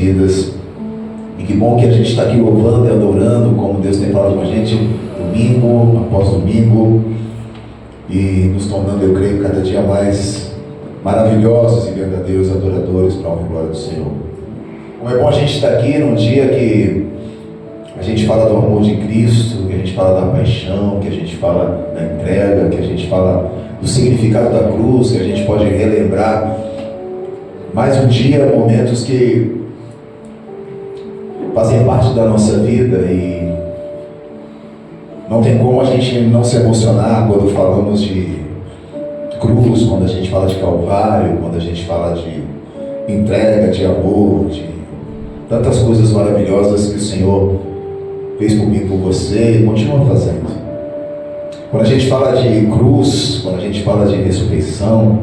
vidas. E que bom que a gente está aqui louvando e adorando, como Deus tem falado com a gente, domingo após domingo, e nos tornando, eu creio, cada dia mais maravilhosos e verdadeiros adoradores para a honra e glória do Senhor. Como é bom a gente estar aqui num dia que a gente fala do amor de Cristo, que a gente fala da paixão, que a gente fala da entrega, que a gente fala do significado da cruz, que a gente pode relembrar mais um dia momentos que fazem parte da nossa vida, e não tem como a gente não se emocionar quando falamos de cruz, quando a gente fala de Calvário, quando a gente fala de entrega, de amor, de tantas coisas maravilhosas que o Senhor fez por mim e por você e continua fazendo. Quando a gente fala de cruz, quando a gente fala de ressurreição,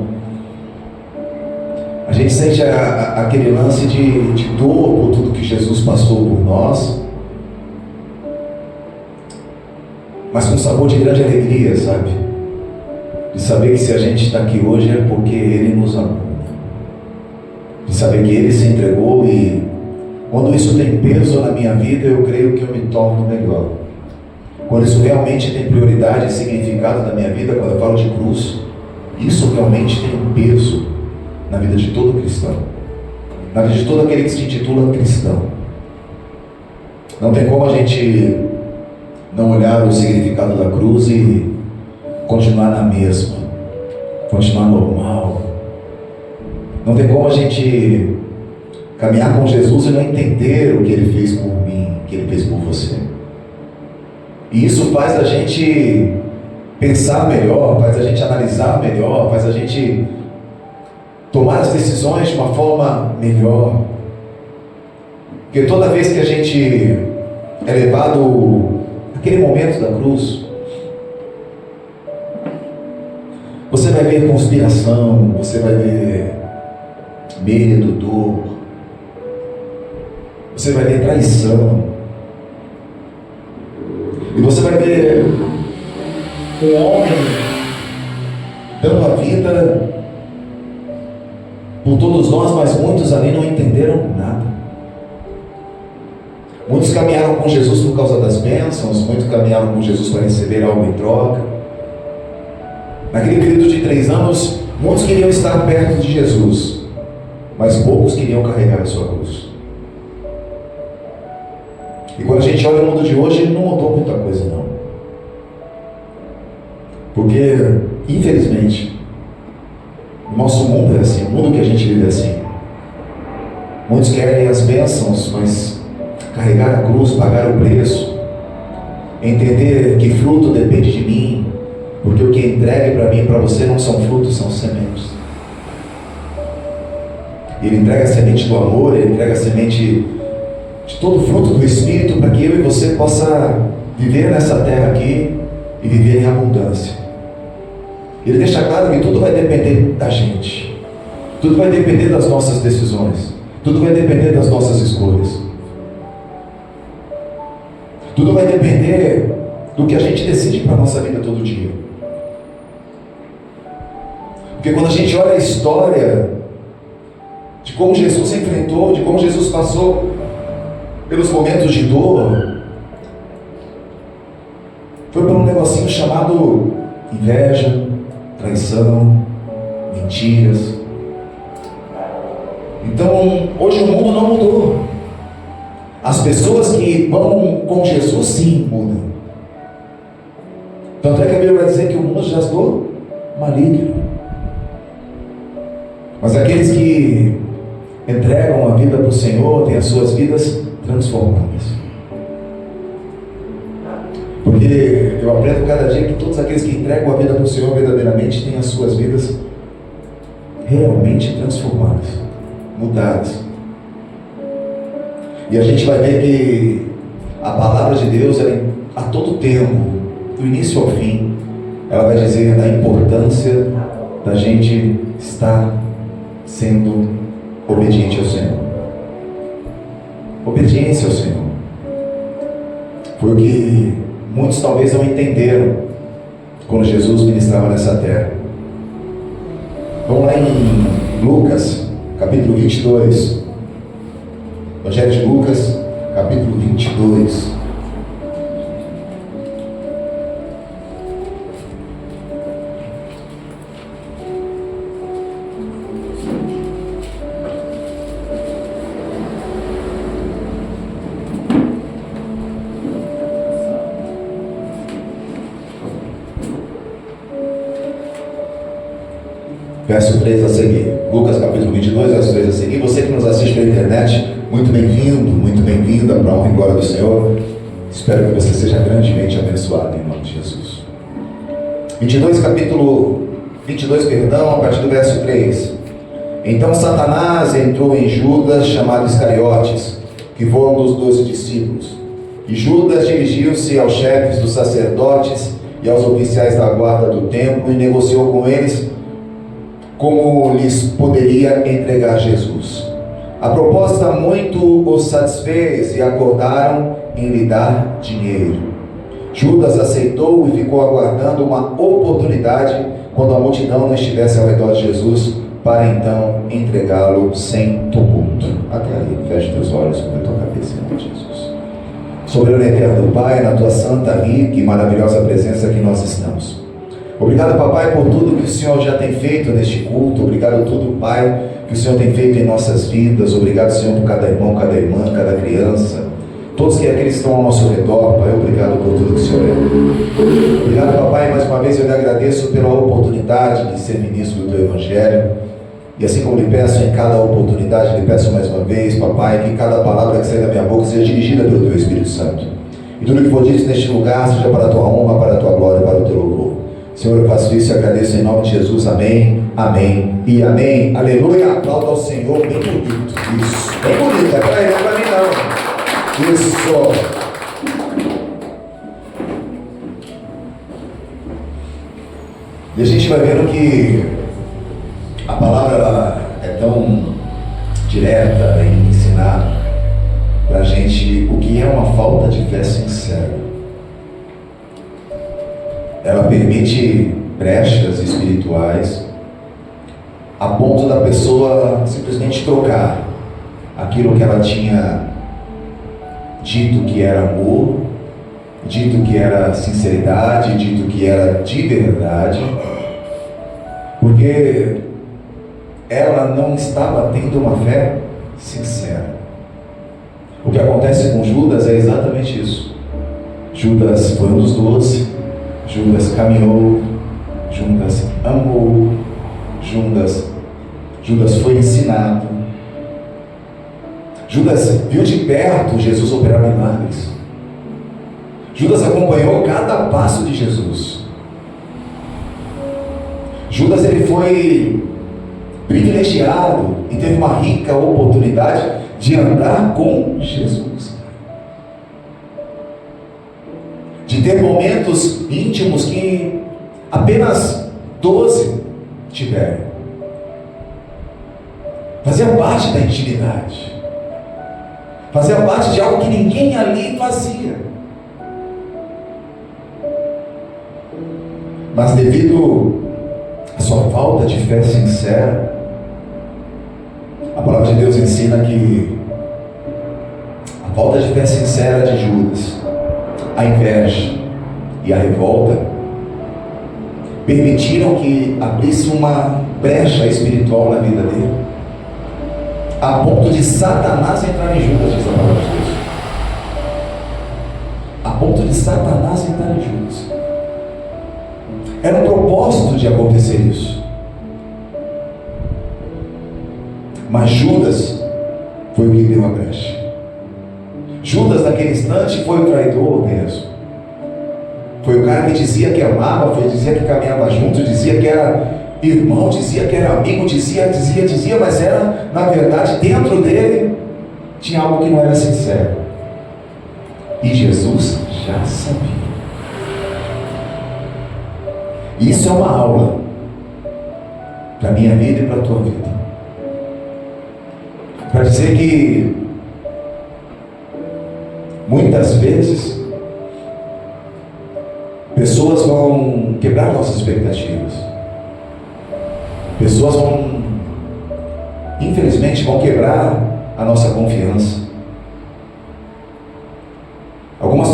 a gente sente aquele lance de dor por tudo que Jesus passou por nós, mas com sabor de grande alegria, sabe? De saber que se a gente está aqui hoje é porque Ele nos amou. De saber que Ele se entregou, e quando isso tem peso na minha vida, eu creio que eu me torno melhor. Quando isso realmente tem prioridade e significado na minha vida, quando eu falo de cruz, isso realmente tem um peso na vida de todo cristão, na vida de todo aquele que se intitula cristão. Não tem como a gente não olhar o significado da cruz e continuar na mesma, continuar normal. Não tem como a gente caminhar com Jesus e não entender o que Ele fez por mim, o que Ele fez por você. E isso faz a gente pensar melhor, faz a gente analisar melhor, faz a gente tomar as decisões de uma forma melhor. Porque toda vez que a gente é levado àquele momento da cruz, você vai ver conspiração, você vai ver medo, dor, você vai ver traição, e você vai ver um homem dando a vida por todos nós, mas muitos ali não entenderam nada. Muitos caminharam com Jesus por causa das bênçãos, muitos caminharam com Jesus para receber algo em troca. Naquele período de 3 anos, muitos queriam estar perto de Jesus, mas poucos queriam carregar a sua cruz. E quando a gente olha o mundo de hoje, não mudou muita coisa não. Porque, infelizmente, o nosso mundo é assim, o mundo que a gente vive é assim. Muitos querem as bênçãos, mas carregar a cruz, pagar o preço, entender que fruto depende de mim, porque o que é entregue para mim e para você não são frutos, são sementes. Ele entrega a semente do amor, Ele entrega a semente de todo fruto do Espírito, para que eu e você possa viver nessa terra aqui e viver em abundância. Ele deixa claro que tudo vai depender da gente, tudo vai depender das nossas decisões, tudo vai depender das nossas escolhas, tudo vai depender do que a gente decide para a nossa vida todo dia. Porque quando a gente olha a história de como Jesus enfrentou, de como Jesus passou pelos momentos de dor, foi por um negocinho chamado inveja, traição, mentiras. Então, hoje o mundo não mudou. As pessoas que vão com Jesus, sim, mudam. Tanto é que a Bíblia vai dizer que o mundo jaz do maligno. Mas aqueles que entregam a vida para o Senhor têm as suas vidas transformadas. Porque eu aprendo cada dia que todos aqueles que entregam a vida para o Senhor verdadeiramente têm as suas vidas realmente transformadas, mudadas. E a gente vai ver que a palavra de Deus, ela, a todo tempo, do início ao fim, ela vai dizer da importância da gente estar sendo obediente ao Senhor. Obediência ao Senhor. Porque muitos talvez não entenderam quando Jesus ministrava nessa terra. Vamos lá em Lucas, capítulo 22. Evangelho de Lucas, capítulo 22. Verso 3 a seguir. Lucas capítulo 22, verso 3 a seguir. Você que nos assiste pela internet, muito bem-vindo, muito bem-vinda para a honra e glória do Senhor. Espero que você seja grandemente abençoado em nome de Jesus. 22, capítulo 22, perdão, a partir do verso 3. Então Satanás entrou em Judas, chamado Iscariotes, que foi um dos 12 discípulos. E Judas dirigiu-se aos chefes dos sacerdotes e aos oficiais da guarda do templo e negociou com eles como lhes poderia entregar Jesus. A proposta muito os satisfez e acordaram em lhe dar dinheiro. Judas aceitou e ficou aguardando uma oportunidade quando a multidão não estivesse ao redor de Jesus, para então entregá-lo sem tumulto. Até aí, feche teus olhos, com a tua cabeça em nome de Jesus. Soberano e eterno Pai, na tua santa, rica e maravilhosa presença que nós estamos. Obrigado, papai, por tudo que o Senhor já tem feito neste culto. Obrigado por tudo, Pai, que o Senhor tem feito em nossas vidas. Obrigado, Senhor, por cada irmão, cada irmã, cada criança, todos que aqueles estão ao nosso redor, Pai. Obrigado por tudo que o Senhor é. Obrigado, papai, mais uma vez eu lhe agradeço pela oportunidade de ser ministro do teu Evangelho. E assim como lhe peço em cada oportunidade, lhe peço mais uma vez, papai, que cada palavra que sair da minha boca seja dirigida pelo teu Espírito Santo. E tudo que for dito neste lugar seja para a tua honra, para a tua glória, para o teu louvor. Senhor, eu faço isso e agradeço em nome de Jesus. Amém, amém e amém. Aleluia. Aplauda ao Senhor, bem bonito. Isso, bem bonito. É para ele, não é para mim não. Isso. E a gente vai vendo que a palavra ela é tão direta em ensinar para a gente o que é uma falta de fé sincera. Ela permite brechas espirituais a ponto da pessoa simplesmente trocar aquilo que ela tinha dito que era amor, dito que era sinceridade, dito que era de verdade, porque ela não estava tendo uma fé sincera. O que acontece com Judas é exatamente isso. Judas foi um dos 12. Judas caminhou, Judas amou, Judas foi ensinado. Judas viu de perto Jesus operar milagres. Judas acompanhou cada passo de Jesus. Judas ele foi privilegiado e teve uma rica oportunidade de andar com Jesus. De ter momentos íntimos que apenas 12 tiveram. Fazia parte da intimidade. Fazia parte de algo que ninguém ali fazia. Mas devido à sua falta de fé sincera, a palavra de Deus ensina que a falta de fé sincera de Judas, a inveja e a revolta permitiram que abrisse uma brecha espiritual na vida dele, a ponto de Satanás entrar em Judas, diz a palavra de Deus. A ponto de Satanás entrar em Judas. Era um propósito de acontecer isso. Mas Judas foi o que deu a brecha. Judas, naquele instante, foi o traidor mesmo. Foi o cara que dizia que amava, dizia que caminhava junto, dizia que era irmão, dizia que era amigo, dizia, mas era, na verdade, dentro dele, tinha algo que não era sincero. E Jesus já sabia. Isso é uma aula para a minha vida e para a tua vida. Para dizer que muitas vezes pessoas vão quebrar nossas expectativas. Pessoas vão, infelizmente, vão quebrar a nossa confiança.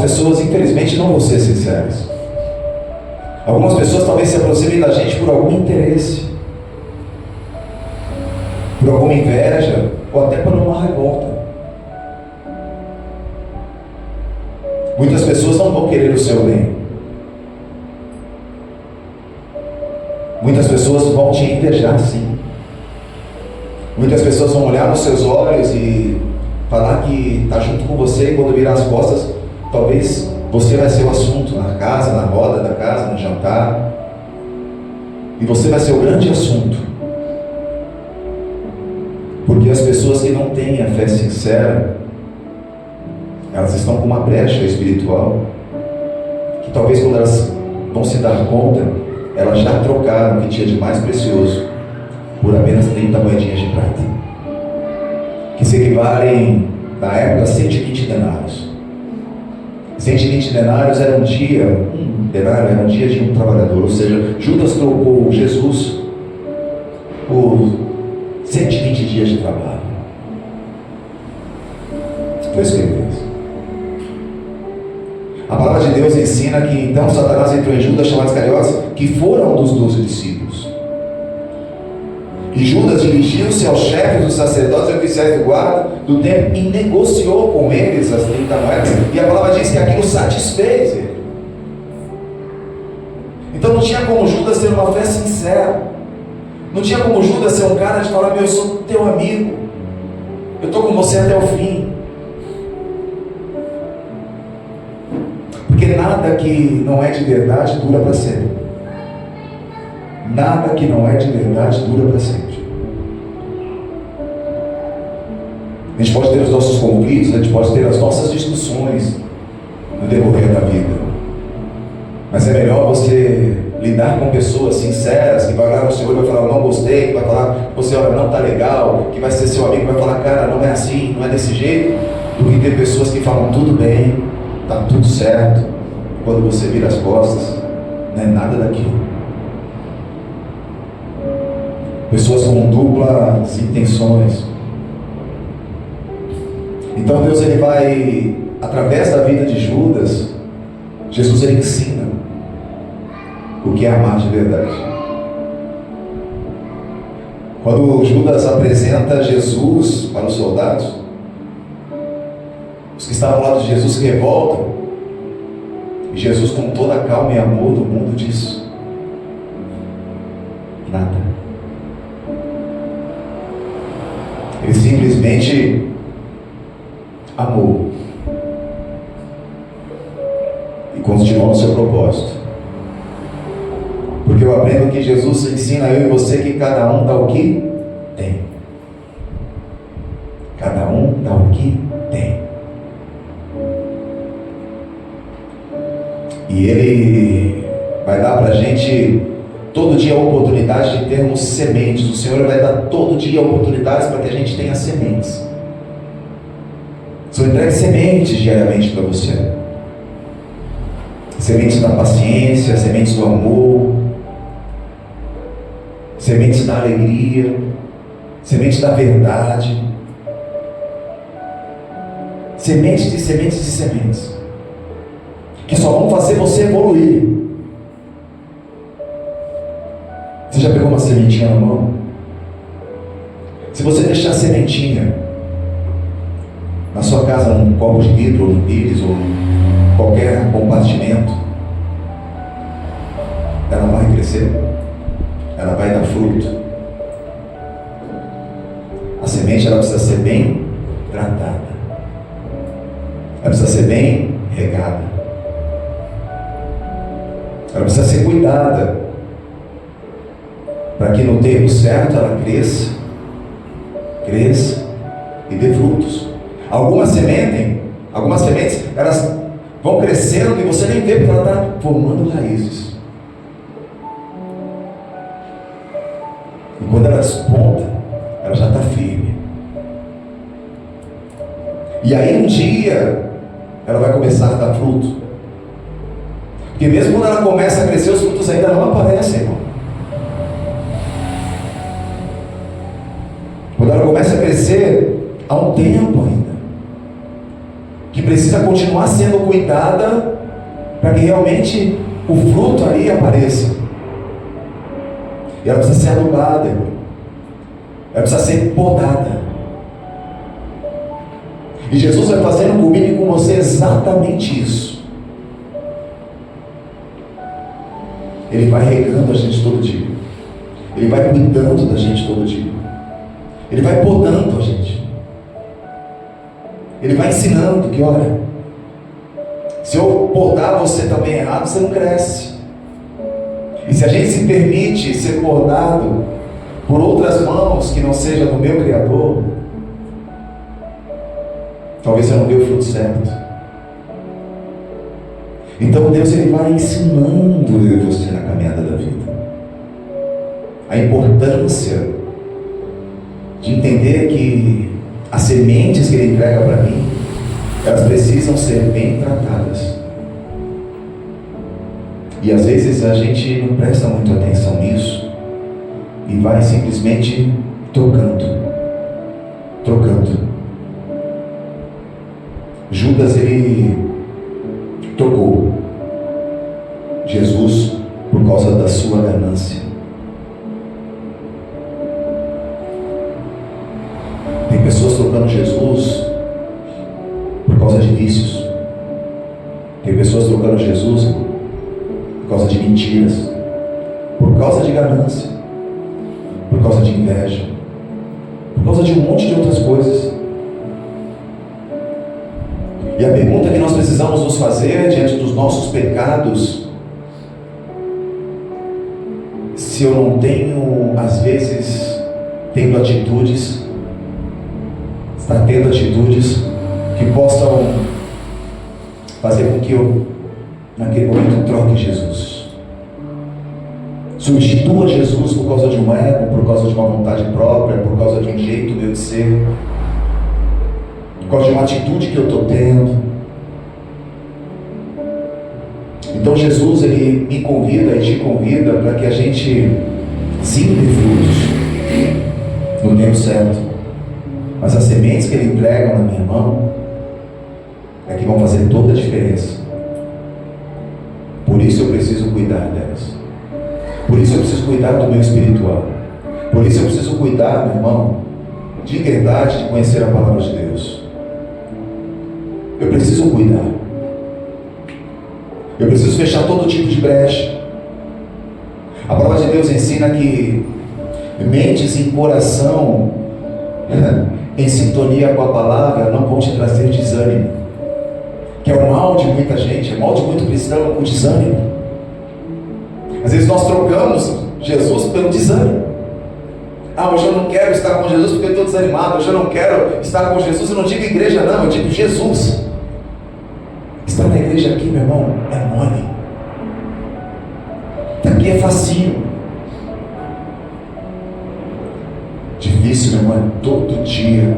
pessoas, infelizmente, não vão ser sinceras. Algumas pessoas talvez se aproximem da gente por algum interesse, por alguma inveja, ou até por uma revolta. Muitas pessoas não vão querer o seu bem. Muitas pessoas vão te invejar, sim. Muitas pessoas vão olhar nos seus olhos e falar que está junto com você, e quando virar as costas, talvez você vai ser o assunto na casa, na roda da casa, no jantar. E você vai ser o grande assunto. Porque as pessoas que não têm a fé sincera, elas estão com uma brecha espiritual, que talvez quando elas vão se dar conta, elas já trocaram o que tinha de mais precioso por apenas 30 moedinhas de prata, que se equivalem, na época, a 120 denários. 120 denários era um dia de um trabalhador, ou seja, Judas trocou Jesus por 120 dias de trabalho. Foi isso que ele fez. A palavra de Deus ensina que então Satanás entrou em Judas, chamado Iscariotes, que fora um dos 12 discípulos. E Judas dirigiu-se aos chefes dos sacerdotes e oficiais do guarda do templo e negociou com eles as 30 moedas. E a palavra diz que aquilo satisfez ele. Então não tinha como Judas ter uma fé sincera. Não tinha como Judas ser um cara de falar: meu, eu sou teu amigo, eu estou com você até o fim. Porque nada que não é de verdade dura para sempre. Nada que não é de verdade dura para sempre. A gente pode ter os nossos conflitos, a gente pode ter as nossas discussões no decorrer da vida. Mas é melhor você lidar com pessoas sinceras, que vai olhar no seu olho e vai falar: eu não gostei, que vai falar: você, olha, não está legal, que vai ser seu amigo, vai falar: cara, não é assim, não é desse jeito, do que ter pessoas que falam tudo bem, está tudo certo, quando você vira as costas, não é nada daquilo. Pessoas com duplas intenções. Então Deus, ele vai, através da vida de Judas, Jesus, ele ensina o que é amar de verdade. Quando Judas apresenta Jesus para os soldados, os que estavam ao lado de Jesus se revoltam, e Jesus, com toda a calma e amor do mundo, diz: nada. Ele simplesmente amou e continuou no seu propósito. Porque eu aprendo que Jesus ensina eu e você que cada um dá o que tem. Cada um dá o que tem. E Ele vai dar para a gente todo dia a oportunidade de termos sementes. O Senhor vai dar todo dia oportunidades para que a gente tenha sementes. São entregues sementes diariamente para você. Sementes da paciência, sementes do amor, sementes da alegria, sementes da verdade, sementes de sementes de sementes, que só vão fazer você evoluir. Você já pegou uma sementinha na mão? Se você deixar a sementinha na sua casa, num copo de vidro, ou num pires, ou qualquer compartimento, ela vai crescer, ela vai dar fruto. A semente, ela precisa ser bem tratada, ela precisa ser bem regada, ela precisa ser cuidada, para que no tempo certo ela cresça e dê frutos. Algumas sementes, elas vão crescendo e você nem vê, porque ela está formando raízes. E quando ela desponta, ela já está firme. E aí um dia ela vai começar a dar fruto. Porque mesmo quando ela começa a crescer, os frutos ainda não aparecem, irmão. Quando ela começa a crescer, há um tempo ainda. que precisa continuar sendo cuidada para que realmente o fruto ali apareça. E ela precisa ser adubada, ela precisa ser podada. E Jesus vai fazendo comigo e com você exatamente isso. Ele vai regando a gente todo dia. Ele vai cuidando da gente todo dia. Ele vai podando a gente. Ele vai ensinando que, olha, se eu podar você também errado, você não cresce. E se a gente se permite ser podado por outras mãos que não seja do meu Criador, talvez você não dê o fruto certo. Então Deus, Ele vai ensinando eu e você na caminhada da vida. A importância de entender que as sementes que Ele entrega para mim, elas precisam ser bem tratadas. E às vezes a gente não presta muito atenção nisso e vai simplesmente trocando. Judas, ele trocou Jesus por causa da sua ganância. Tem pessoas trocando Jesus por causa de vícios. Tem pessoas trocando Jesus por causa de mentiras, por causa de ganância, por causa de inveja, por causa de um monte de outras coisas. E a pergunta que nós precisamos nos fazer diante dos nossos pecados: se eu não tenho, às vezes, tendo atitudes, está tendo atitudes que possam fazer com que eu, naquele momento, troque Jesus, substitua Jesus por causa de um ego, por causa de uma vontade própria, por causa de um jeito meu de ser, por causa de uma atitude que eu estou tendo. Então Jesus, Ele me convida e te convida para que a gente sim dê frutos no tempo certo, mas as sementes que Ele entrega na minha mão é que vão fazer toda a diferença. Por isso eu preciso cuidar delas. Por isso eu preciso cuidar do meu espiritual. Por isso eu preciso cuidar, meu irmão, de verdade, de conhecer a palavra de Deus. Eu preciso cuidar. Eu preciso fechar todo tipo de brecha. A palavra de Deus ensina que mentes e coração em sintonia com a palavra não vão te trazer desânimo, que é o mal de muita gente, é o mal de muito cristão, o desânimo. Às vezes nós trocamos Jesus pelo desânimo. Hoje eu não quero estar com Jesus porque eu estou desanimado. Hoje eu não quero estar com Jesus. Eu não digo igreja não, eu digo Jesus. Estar na igreja aqui, meu irmão, é mole. Aqui é facinho. Difícil, meu irmão, é todo dia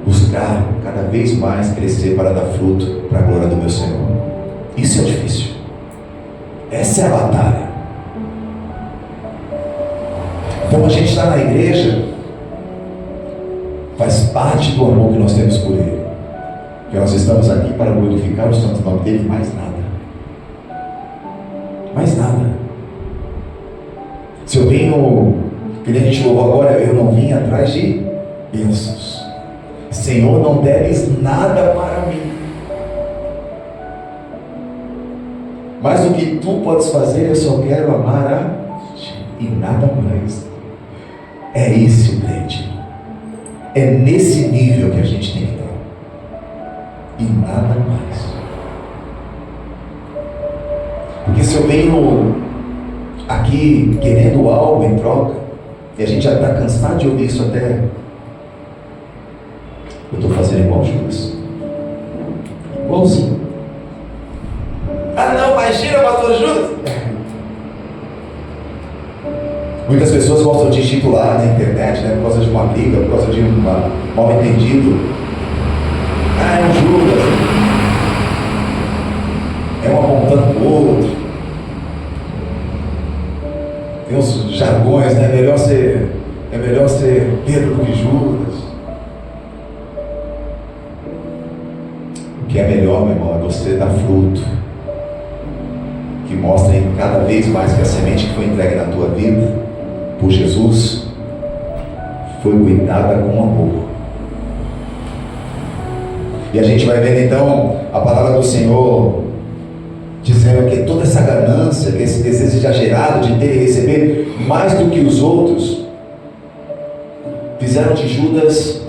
buscar cada vez mais crescer para dar fruto para a glória do meu Senhor. Isso é difícil. Essa é a batalha. Então a gente está na igreja, faz parte do amor que nós temos por Ele, que nós estamos aqui para glorificar o santo nome dEle, mais nada. Mais nada. Se eu venho, que nem a gente louvou agora, eu não vim atrás de bênçãos. Senhor, não deves nada para mim, mas o que tu podes fazer, eu só quero amar a ti e nada mais. É esse o crente. É nesse nível que a gente tem que estar. E nada mais. Porque se eu venho aqui querendo algo em troca, e a gente já está cansado de ouvir isso até, eu estou fazendo igual Judas. Igualzinho. Não, imagina, pastor Judas. Muitas pessoas gostam de titular na internet, né, por causa de uma briga, por causa de um mal entendido. É um Judas. É um apontando para o outro. Tem uns jargões, né? É melhor ser Pedro do que Judas. que é melhor, meu irmão, é você dar fruto, que mostrem cada vez mais que a semente que foi entregue na tua vida por Jesus foi cuidada com amor. E a gente vai vendo então a palavra do Senhor dizendo que toda essa ganância, que esse desejo exagerado de ter e receber mais do que os outros, fizeram de Judas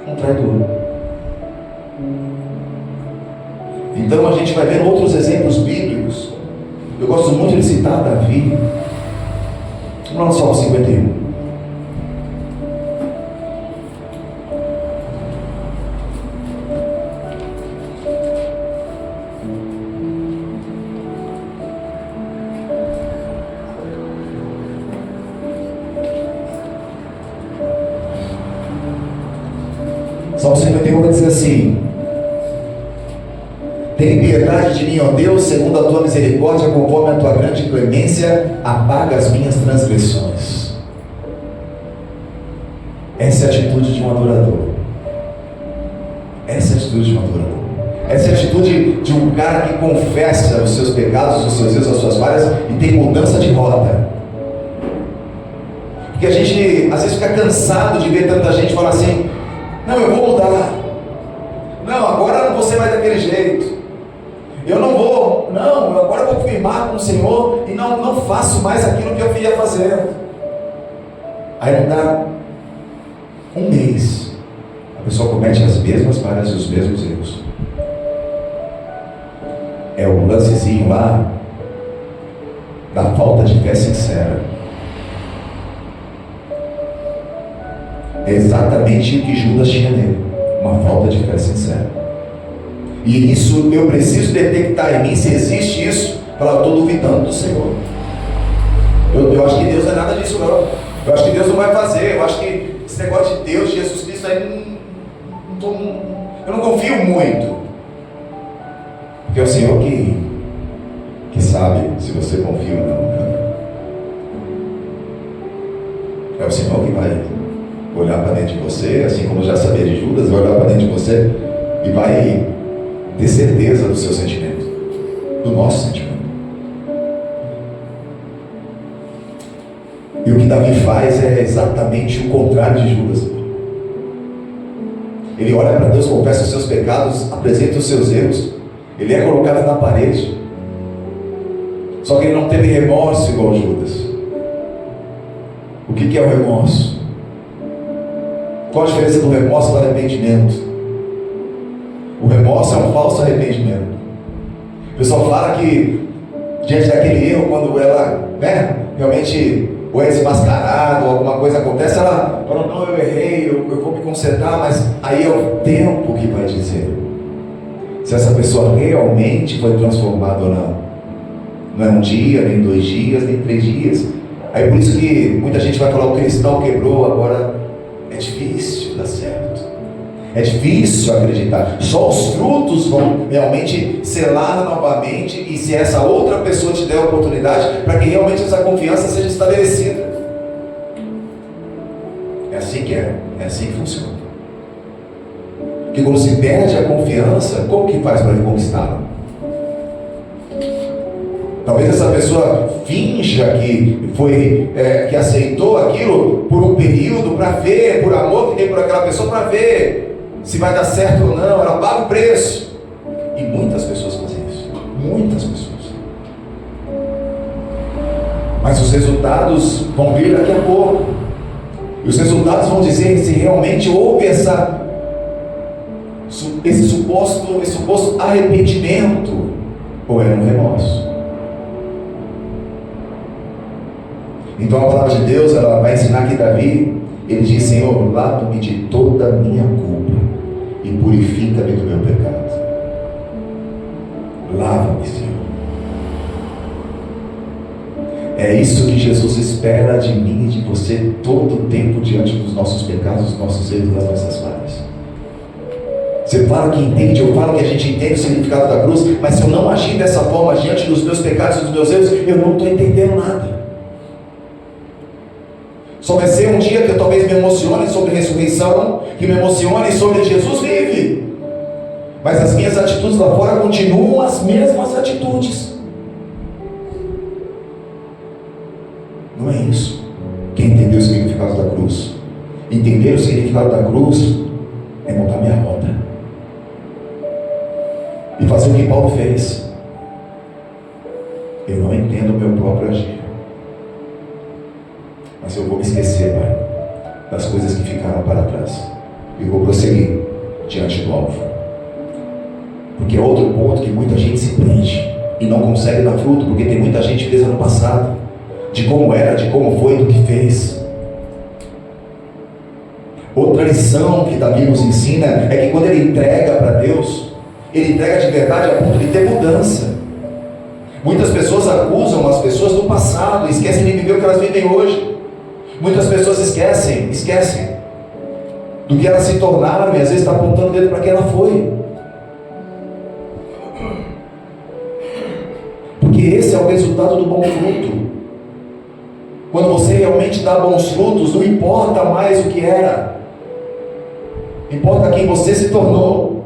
um traidor. Então a gente vai ver outros exemplos bíblicos. Eu gosto muito de citar Davi. Vamos lá no Salmo 51. Salmo 51 vai dizer assim: tem piedade de mim, ó Deus, segundo a tua misericórdia, conforme a tua grande clemência, apaga as minhas transgressões. Essa é a atitude de um adorador. Essa é a atitude de um adorador. Essa é a atitude de um cara que confessa os seus pecados, os seus erros, as suas falhas e tem mudança de rota. Porque a gente às vezes fica cansado de ver tanta gente falar assim: não, eu vou mudar. Não, agora não vou ser mais daquele jeito. Eu não vou, não, agora eu vou firmar com o Senhor e não faço mais aquilo que eu vinha fazendo. Aí não dá um mês, a pessoa comete as mesmas falhas e os mesmos erros. É o lancezinho lá da falta de fé sincera. É exatamente o que Judas tinha nele, uma falta de fé sincera. E isso eu preciso detectar em mim se existe isso. Falar, eu estou duvidando do Senhor. Eu acho que Deus não é nada disso não. Eu acho que Deus não vai fazer. Eu acho que esse negócio de Deus, Jesus Cristo aí eu não confio muito. Porque é o Senhor que sabe se você confia ou não. É o Senhor que vai olhar para dentro de você, assim como já sabia de Judas, vai olhar para dentro de você e vai ter certeza do seu sentimento, do nosso sentimento. E o que Davi faz é exatamente o contrário de Judas. Ele olha para Deus, confessa os seus pecados, apresenta os seus erros, ele é colocado na parede. Só que ele não teve remorso igual Judas. O que é o remorso? Qual a diferença do remorso e do arrependimento? O remorso é um falso arrependimento. O pessoal fala que diante daquele erro, quando ela realmente ou é desmascarado, ou alguma coisa acontece, ela fala, não, eu errei, eu vou me consertar, mas aí é o tempo que vai dizer se essa pessoa realmente foi transformada ou não. Não é um dia, nem 2 dias, nem 3 dias. Aí por isso que muita gente vai falar, o cristal quebrou, agora é difícil dar certo. É difícil acreditar. Só os frutos vão realmente selar novamente, e se essa outra pessoa te der a oportunidade para que realmente essa confiança seja estabelecida. É assim que é assim que funciona. Porque quando se perde a confiança, como que faz para reconquistá-la? Talvez essa pessoa finja que foi, que aceitou aquilo por um período, para ver, por amor que tem por aquela pessoa, para ver se vai dar certo ou não. Ela paga o preço. E muitas pessoas fazem isso. Muitas pessoas. Mas os resultados vão vir daqui a pouco. E os resultados vão dizer se realmente houve esse suposto arrependimento ou era um remorso. Então a palavra de Deus, ela vai ensinar que Davi, ele diz, Senhor, lava-me de toda a minha culpa e purifica-me do meu pecado. Lava-me, Senhor. É isso que Jesus espera de mim e de você todo o tempo diante dos nossos pecados, dos nossos erros, das nossas falhas. Você fala que entende, eu falo que a gente entende o significado da cruz, mas se eu não agir dessa forma diante dos meus pecados e dos meus erros, eu não estou entendendo nada. Só vai ser um dia que eu talvez me emocione sobre ressurreição, que me emocione sobre Jesus vive. mas as minhas atitudes lá fora continuam as mesmas atitudes. Não é isso. Quem entendeu o significado da cruz? Entender o significado da cruz é mudar minha rota e fazer o que Paulo fez. Eu não entendo o meu próprio agir, mas eu vou me esquecer, Pai, das coisas que ficaram para trás e vou prosseguir diante do alvo. Porque é outro ponto que muita gente se prende e não consegue dar fruto, porque tem muita gente presa no passado, de como era, de como foi, do que fez. Outra lição que Davi nos ensina é que quando ele entrega para Deus, ele entrega de verdade a ponto de ter mudança. Muitas pessoas acusam as pessoas do passado, esquecem de viver o que elas vivem hoje. Muitas pessoas esquecem do que elas se tornaram e às vezes está apontando o dedo para quem ela foi. Porque esse é o resultado do bom fruto. Quando você realmente dá bons frutos, não importa mais o que era, importa quem você se tornou.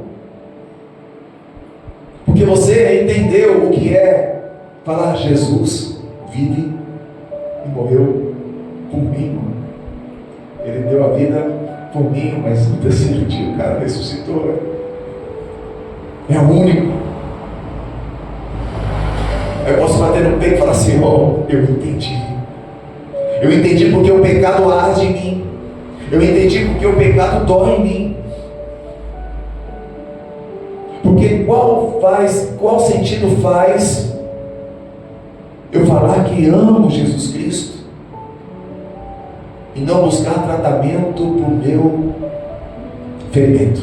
Porque você entendeu o que é falar: Jesus vive e morreu por mim. Ele deu a vida por mim, mas no terceiro dia o cara ressuscitou. É o único. Eu posso bater no peito e falar assim: ó, eu entendi. Eu entendi porque o pecado arde em mim. Eu entendi porque o pecado dói em mim. Porque qual sentido faz eu falar que amo Jesus Cristo e não buscar tratamento para o meu ferimento?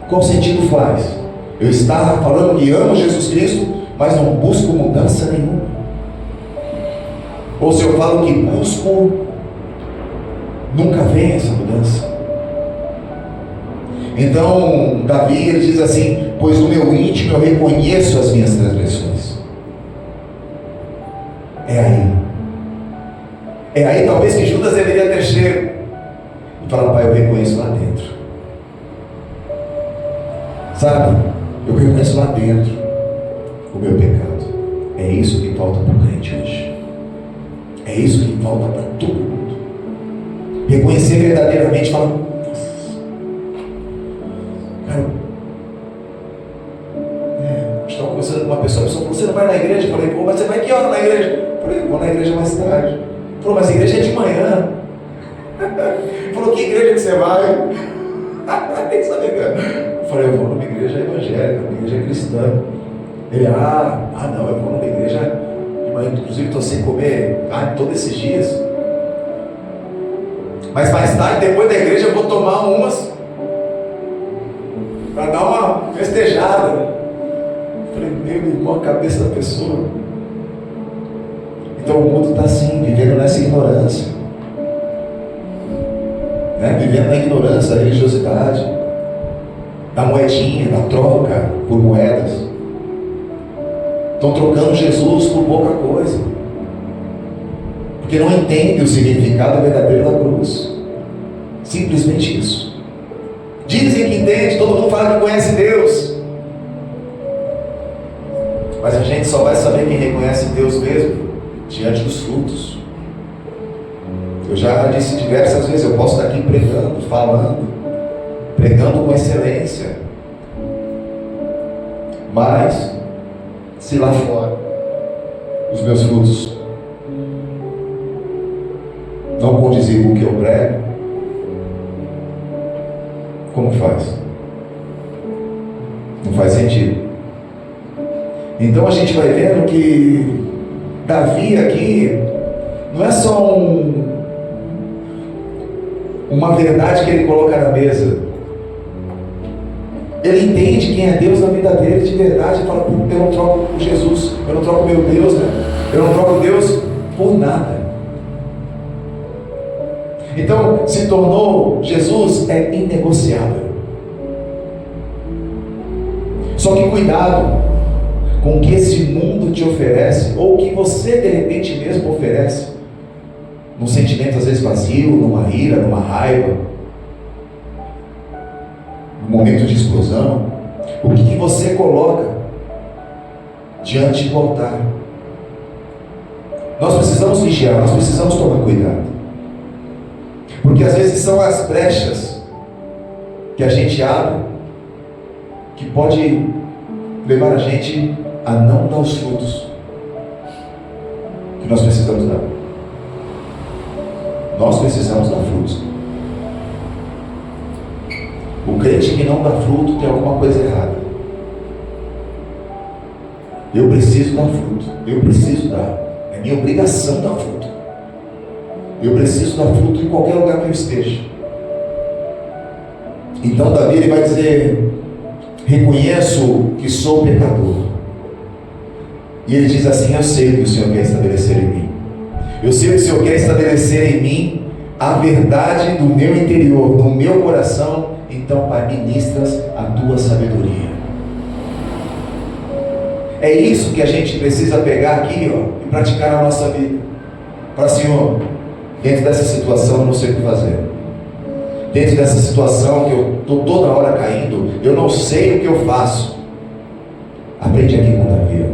Qual sentido faz eu estar falando que amo Jesus Cristo, mas não busco mudança nenhuma? Ou se eu falo que busco, nunca vem essa mudança? Então, Davi, ele diz assim: pois no meu íntimo eu reconheço as minhas transgressões. É aí talvez que Judas deveria ter chego e falar: pai, eu reconheço lá dentro. Sabe? Eu reconheço lá dentro o meu pecado. É isso que falta para o crente hoje. É isso que falta para todo mundo. Reconhecer verdadeiramente, falar: cara, estava conversando com uma pessoa, a pessoa falou: você não vai na igreja? Eu falei: pô, mas você vai que hora na igreja? Eu falei: vou na igreja mais tarde. Falou: mas a igreja é de manhã. Falou: que igreja que você vai? Nem sabia. Eu falei: eu vou numa igreja evangélica, numa igreja cristã. Ele: não, eu vou numa igreja, inclusive estou sem comer carne todos esses dias, mas mais tarde, depois da igreja, eu vou tomar umas para dar uma festejada. Eu falei: meu irmão, a cabeça da pessoa. Então o mundo está assim, vivendo nessa ignorância, vivendo na ignorância da religiosidade, da moedinha, da troca por moedas. Estão trocando Jesus por pouca coisa, porque não entendem o significado verdadeiro da cruz. Simplesmente isso. Dizem que entende, todo mundo fala que conhece Deus, mas a gente só vai saber quem reconhece Deus mesmo diante dos frutos. Eu já disse diversas vezes: eu posso estar aqui pregando, pregando com excelência, mas se lá fora os meus frutos não condizem com o que eu prego, como faz? Não faz sentido. Então a gente vai vendo que Davi aqui não é só uma verdade que ele coloca na mesa. Ele entende quem é Deus na vida dele de verdade e fala: eu não troco por Jesus, eu não troco meu Deus, eu não troco Deus por nada. Então, se tornou, Jesus é inegociável. Só que cuidado com o que esse mundo te oferece, ou o que você de repente mesmo oferece, num sentimento às vezes vazio, numa ira, numa raiva. no momento de explosão, o que você coloca diante do altar. Nós precisamos vigiar, nós precisamos tomar cuidado, porque às vezes são as brechas que a gente abre que pode levar a gente a não dar os frutos que nós precisamos dar. Nós precisamos dar frutos. O crente que não dá fruto tem alguma coisa errada. Eu preciso dar fruto. Eu preciso dar. É minha obrigação dar fruto. Eu preciso dar fruto em qualquer lugar que eu esteja. Então Davi ele vai dizer: reconheço que sou pecador. E ele diz assim: eu sei o que o Senhor quer estabelecer em mim. Eu sei o que o Senhor quer estabelecer em mim a verdade do meu interior, do meu coração. Então, Pai, ministras a tua sabedoria. É isso que a gente precisa pegar aqui, ó, e praticar na nossa vida. Para Senhor, dentro dessa situação eu não sei o que fazer. Dentro dessa situação que eu estou toda hora caindo, eu não sei o que eu faço. Aprende aqui com Davi.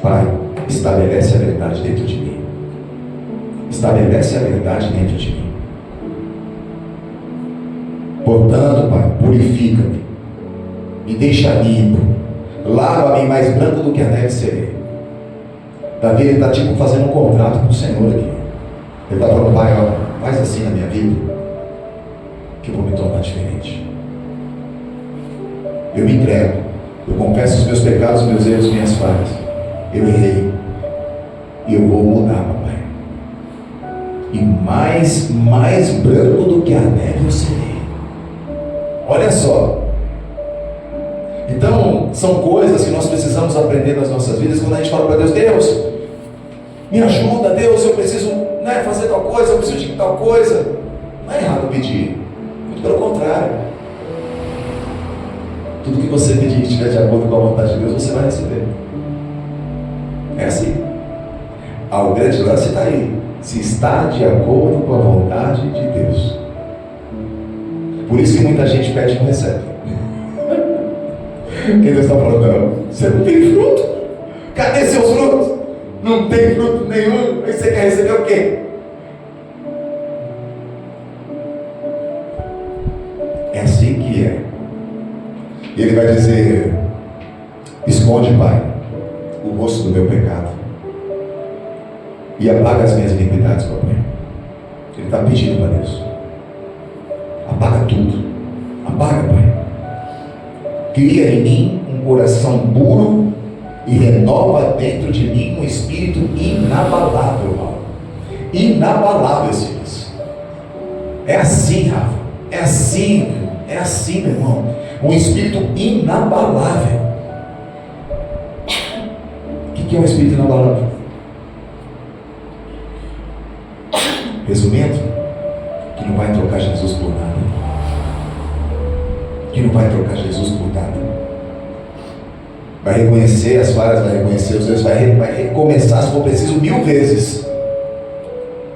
Pai, estabelece a verdade dentro de mim. Estabelece a verdade dentro de mim. Portanto, Pai, purifica-me, me deixa limpo, lava-me mais branco do que a neve serei. Davi está tipo fazendo um contrato com o Senhor aqui. Ele está falando: Pai, ó, faz assim na minha vida, que eu vou me tornar diferente. Eu me entrego, eu confesso os meus pecados, os meus erros, minhas falhas. Eu errei, e eu vou mudar, papai. E mais branco do que a neve eu serei. Olha só. Então, são coisas que nós precisamos aprender nas nossas vidas. Quando a gente fala para Deus: Deus, me ajuda, Deus, eu preciso fazer tal coisa, eu preciso de tal coisa. Não é errado pedir, muito pelo contrário. Tudo que você pedir e estiver de acordo com a vontade de Deus, você vai receber. É assim. O grande lance está aí: se está de acordo com a vontade de Deus. Por isso que muita gente pede e não recebe. Quem Deus está falando: não, você não tem fruto. Cadê seus frutos? Não tem fruto nenhum. Aí você quer receber o quê? É assim que é. E ele vai dizer: esconde, Pai, o rosto do meu pecado e apaga as minhas iniquidades, papai. Ele está pedindo para Deus: apaga tudo. Apaga, Pai. Cria em mim um coração puro e renova dentro de mim um espírito inabalável, Paulo. Inabalável, Silas. É assim, Rafa. É assim, meu irmão. Um espírito inabalável. O que é um espírito inabalável? Resumindo, que não vai trocar Jesus por nada. Que não vai trocar Jesus por nada. Vai reconhecer as falhas, vai reconhecer os erros, vai recomeçar, se for preciso, 1000 vezes.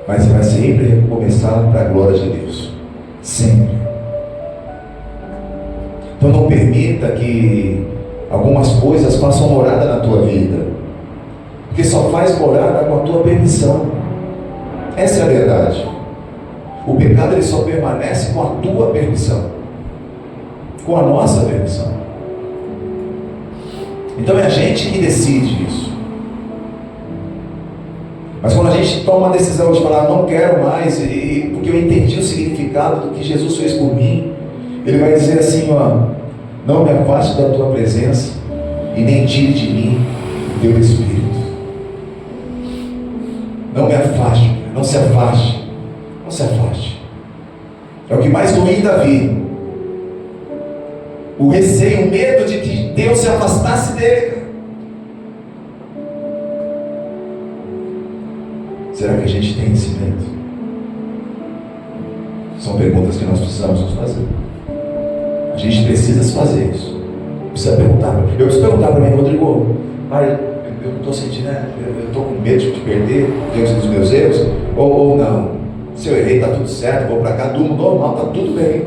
Mas vai sempre recomeçar para a glória de Deus. Sempre. Então não permita que algumas coisas façam morada na tua vida, porque só faz morada com a tua permissão. Essa é a verdade. O pecado ele só permanece com a tua permissão, com a nossa permissão. Então é a gente que decide isso. Mas quando a gente toma uma decisão de falar: não quero mais, porque eu entendi o significado do que Jesus fez por mim, Ele vai dizer assim: ó, não me afaste da tua presença e nem tire de mim o teu Espírito. Não me afaste, não se afaste, não se afaste. É o que mais doía em Davi. O receio, o medo de que Deus se afastasse dele. Será que a gente tem esse medo? São perguntas que nós precisamos nos fazer. A gente precisa se fazer isso. Precisa perguntar. Eu preciso perguntar para mim: Rodrigo, pai, eu não estou sentindo, eu estou com medo de perder Deus dos meus erros? Ou não? Se eu errei, está tudo certo, vou para cá, durmo normal, está tudo bem.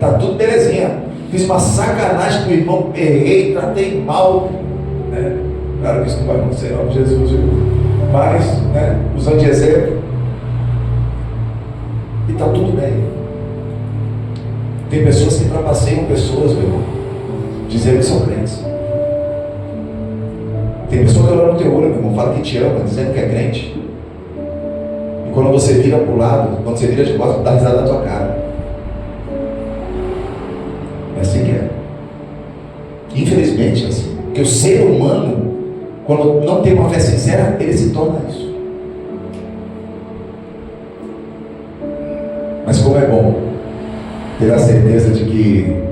Tá tudo belezinha. Fiz uma sacanagem com o irmão, errei, tratei mal. Né? Claro que isso não vai acontecer, não, Jesus, viu? Mas, né, usando de exemplo, e está tudo bem. Tem pessoas que trapaceiam pessoas, meu irmão, dizendo que são crentes. Tem pessoa que olha no teu olho, meu irmão, fala que te ama, dizendo que é crente. E quando você vira para o lado, quando você vira de costas, dá risada na tua cara. É assim que é. Infelizmente é assim. Porque o ser humano, quando não tem uma fé sincera, ele se torna isso. Mas como é bom ter a certeza de que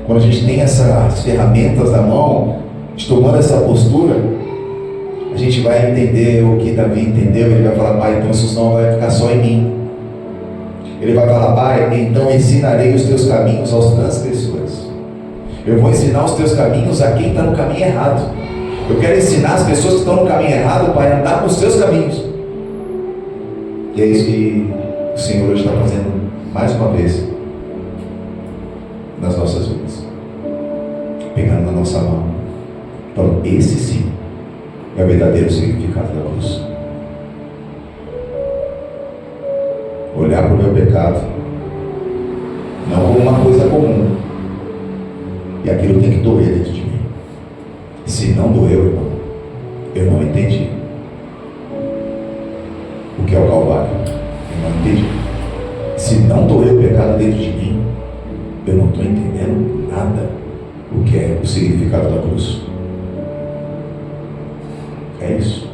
quando a gente tem essas ferramentas na mão, tomando essa postura, a gente vai entender o que Davi entendeu. Ele vai falar: Pai, então isso não vai ficar só em mim. Ele vai falar: Pai, então ensinarei os teus caminhos aos transgressores. Eu vou ensinar os teus caminhos a quem está no caminho errado. Eu quero ensinar as pessoas que estão no caminho errado, Pai, a andar nos teus caminhos. E é isso que o Senhor hoje está fazendo mais uma vez nas nossas vidas, pegando na nossa mão, falando: esse sim é o verdadeiro significado da cruz. Olhar para o meu pecado não como uma coisa comum, e aquilo tem que doer dentro de mim. Se não doeu, irmão, eu não entendi o que é o Calvário. Eu não entendi. Se não doeu o pecado dentro de mim, eu não estou entendendo nada o que é o significado da cruz. É isso.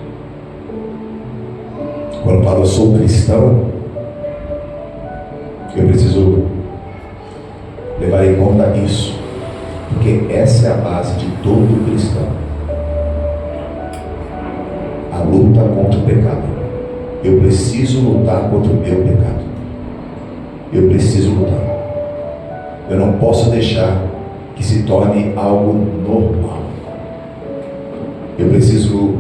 Quando eu falo eu sou cristão, eu preciso levar em conta isso, porque essa é a base de todo cristão. A luta contra o pecado. Eu preciso lutar contra o meu pecado. Eu preciso lutar. Eu não posso deixar que se torne algo normal. Eu preciso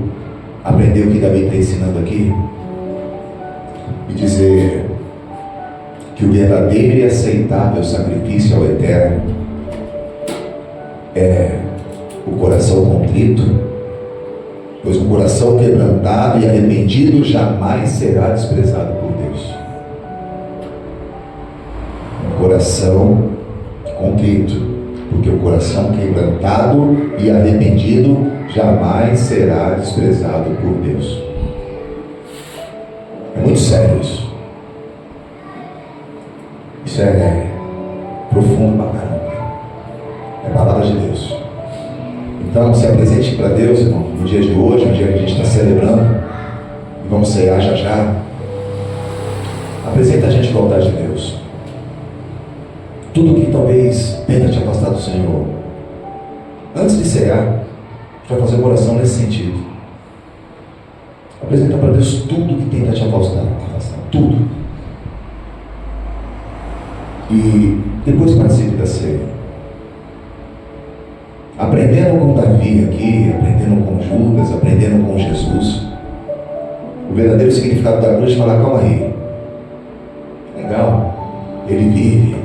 aprender o que Davi está ensinando aqui e dizer que o verdadeiro e aceitável sacrifício ao Eterno é o coração contrito, pois o coração quebrantado e arrependido jamais será desprezado por Deus. Um coração contrito, porque o coração quebrantado e arrependido jamais será desprezado por Deus. É muito sério isso. Isso é profundo pra caramba. É a palavra de Deus. Então se apresente para Deus, irmão, no dia de hoje, no dia que a gente está celebrando, e vamos cear já já. Apresenta a gente a vontade de Deus. Tudo que talvez tenta te afastar do Senhor. Antes de cear, a gente vai fazer uma oração nesse sentido. Apresenta para Deus tudo que tenta te afastar. Tudo. E depois participe da ceia. Aprendendo com Davi aqui, aprendendo com Judas, aprendendo com Jesus. O verdadeiro significado da cruz é falar: calma aí. Legal. Ele vive.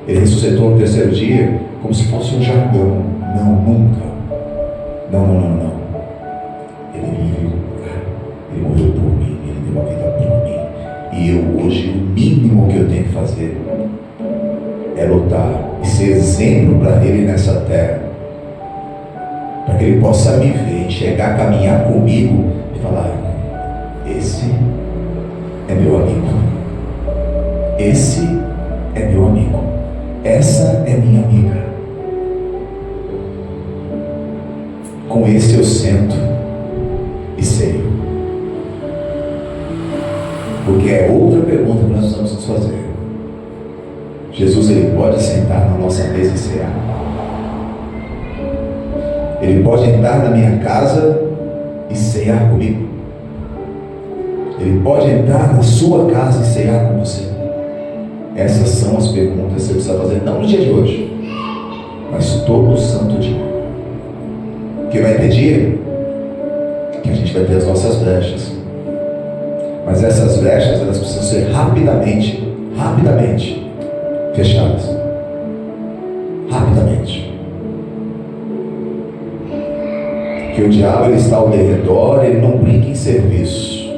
Ele ressuscitou no terceiro dia como se fosse um jargão. Não, nunca. Não. Ele vive. Ele morreu por mim. Ele deu a vida por mim. E eu hoje, o mínimo que eu tenho que fazer é lutar e ser exemplo para Ele nessa terra, para que Ele possa me ver, enxergar, caminhar comigo e falar: esse é meu amigo, esse é meu amigo, essa é minha amiga, com esse eu sento e ceio. Porque é outra pergunta que nós precisamos nos fazer. Jesus, Ele pode sentar na nossa mesa e cear. Ele pode entrar na minha casa e cear comigo. Ele pode entrar na sua casa e cear com você. Essas são as perguntas que você precisa fazer, não no dia de hoje, mas todo santo dia. Porque vai ter dia que a gente vai ter as nossas brechas. Mas essas brechas, elas precisam ser rapidamente fechadas. rapidamente. Que o diabo ele está ao derredor, ele não brinca em serviço.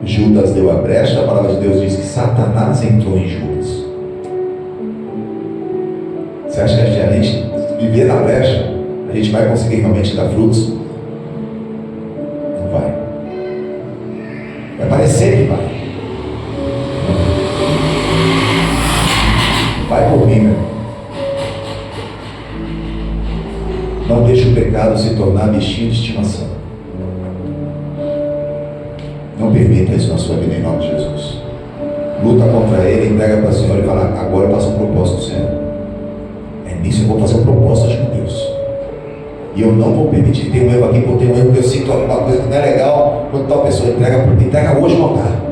Judas deu a brecha, a palavra de Deus diz que Satanás entrou em Judas. Você acha que a gente viver na brecha, a gente vai conseguir realmente dar frutos? Não vai. Vai parecer que vai. Vai por mim, meu. Não deixe o pecado se tornar bichinho de estimação. Não permita isso na sua vida em nome de Jesus. Luta contra ele, entrega para o Senhor e fala: agora eu faço um propósito do Senhor. É nisso eu vou fazer um propósito com Deus. E eu não vou permitir ter um erro aqui, porque tem um erro que eu sinto alguma coisa que não é legal. Quando tal pessoa entrega hoje no altar.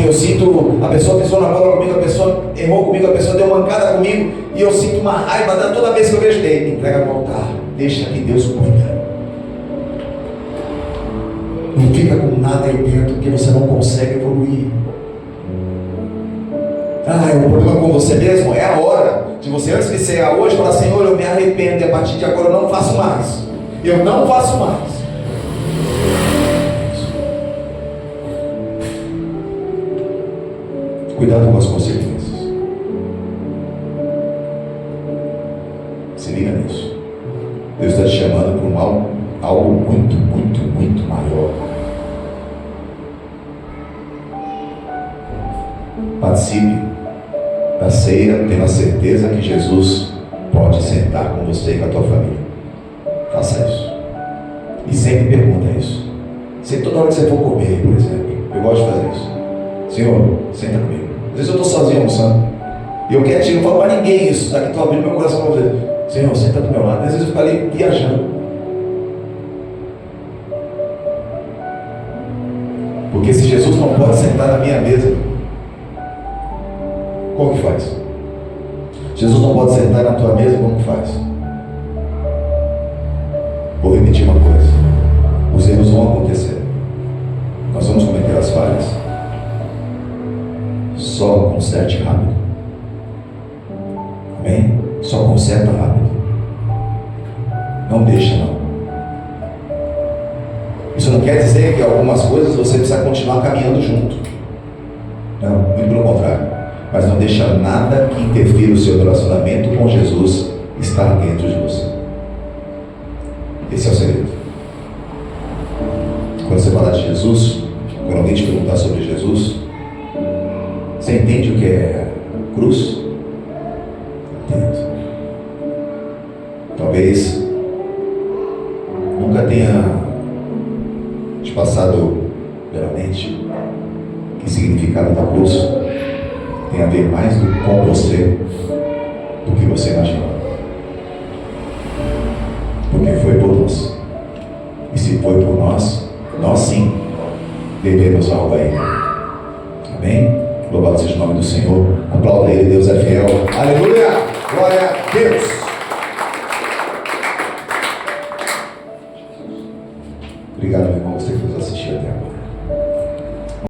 Eu sinto, a pessoa pisou na bola comigo, a pessoa errou comigo, a pessoa deu mancada comigo, e eu sinto uma raiva toda vez que eu vejo ele. Entrega no altar, deixa que Deus cuida. Não fica com nada aí dentro, porque você não consegue evoluir. O problema com você mesmo é a hora de você, antes de ser hoje, falar: Senhor, eu me arrependo, e a partir de agora eu não faço mais. Eu não faço mais. Cuidado com as consequências. Se liga nisso. Deus está te chamando para algo muito, muito, muito maior. Participe da ceia, tendo a certeza que Jesus pode sentar com você e com a tua família. Faça isso. E sempre pergunta isso. Sempre, toda hora que você for comer, por exemplo, eu gosto de fazer isso. Senhor, senta comigo. Às vezes eu estou sozinho almoçando, e eu quietinho, não falo para ninguém isso. Daqui estou abrindo meu coração para você. Senhor, senta do meu lado. Às vezes eu fico ali viajando. Porque se Jesus não pode sentar na minha mesa, como que faz? Jesus não pode sentar na tua mesa, como que faz? Vou repetir uma coisa: os erros vão acontecer, nós vamos cometer as falhas. Só conserte rápido. Amém? Só conserta rápido. Não deixa, não. Isso não quer dizer que algumas coisas você precisa continuar caminhando junto. Não, muito pelo contrário. Mas não deixa nada que interfira o seu relacionamento com Jesus estar dentro de você. Esse é o segredo. Quando você falar de Jesus, quando alguém te perguntar sobre Jesus, você entende o que é cruz? Entendo. Talvez nunca tenha te passado pela mente que o significado da cruz tem a ver mais com você do que você imagina. Porque foi por nós. E se foi por nós, nós sim devemos algo a Ele. Amém? Louvado seja o nome do Senhor. Aplauda Ele, Deus é fiel. Aleluia!